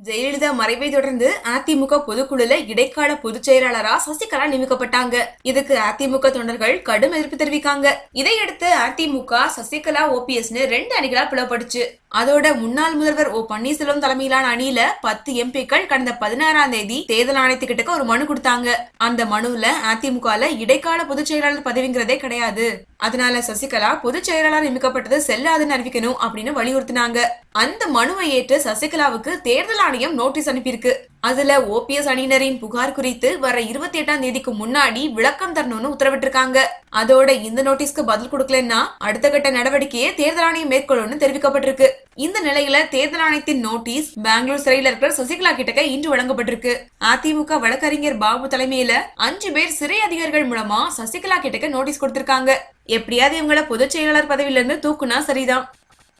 ஜெயலலிதா மறைவை தொடர்ந்து அதிமுக பொதுக்குழுல இடைக்கால பொதுச் செயலாளரா சசிகலா நியமிக்கப்பட்டாங்க. இதுக்கு அதிமுக தொண்டர்கள் கடும் எதிர்ப்பு தெரிவிக்காங்க. இதையடுத்து அதிமுக சசிகலா ஓபிஎஸ்னு 2 அணிகளா பிளவுபட்டுச்சு. அதோட முன்னாள் முதல்வர் ஓ பன்னீர்செல்வம் தலைமையிலான அணியில 10 எம்பிக்கள் கடந்த 16ஆம் தேதி தேர்தல் ஆணையத்துக்கிட்ட ஒரு மனு கொடுத்தாங்க. அந்த மனுவுல அதிமுகல இடைக்கால பொதுச் செயலாளர் பதவிங்கிறதே கிடையாது, அதனால சசிகலா பொதுச் செயலாளர் நியமிக்கப்பட்டது செல்லாதுன்னு அறிவிக்கணும் அப்படின்னு வலியுறுத்தினாங்க. அந்த மனுவை ஏற்று சசிகலாவுக்கு தேர்தல் ஆணையம் நோட்டீஸ் அனுப்பியிருக்கு. அதுல ஓபிஎஸ் அணியினரின் புகார் குறித்து வர 28ஆம் தேதிக்கு முன்னாடி விளக்கம் தரணும்னு உத்தரவிட்டிருக்காங்க. அதோட இந்த நோட்டீஸ்க்கு பதில் கொடுக்கலன்னா அடுத்த கட்ட நடவடிக்கையை தேர்தல் ஆணையம் மேற்கொள்ளும்னு தெரிவிக்கப்பட்டிருக்கு. இந்த நிலையில தேர்தல் ஆணையத்தின் நோட்டீஸ் பெங்களூர் சிறையில் இருக்கிற சசிகலா கிட்டக்க இன்று வழங்கப்பட்டிருக்கு. அதிமுக வழக்கறிஞர் பாபு தலைமையில 5 பேர் சிறை அதிகாரிகள் மூலமா சசிகலா கிட்டக்க நோட்டீஸ் கொடுத்திருக்காங்க. எப்படியாவது இவங்கள பொதுச் செயலாளர் பதவியில இருந்து தூக்குனா சரிதான்.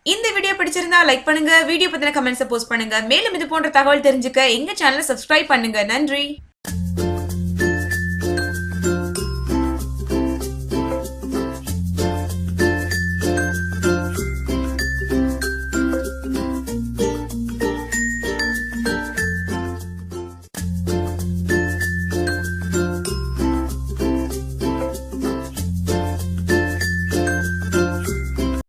இந்த வீடியோ பிடிச்சிருந்தா லைக் பண்ணுங்க, வீடியோ பத்தின கமெண்ட்ஸ் போஸ்ட் பண்ணுங்க. மேலும் இது போன்ற தகவல் தெரிஞ்சுக்க எங்க சேனலை சப்ஸ்கிரைப் பண்ணுங்க. நன்றி.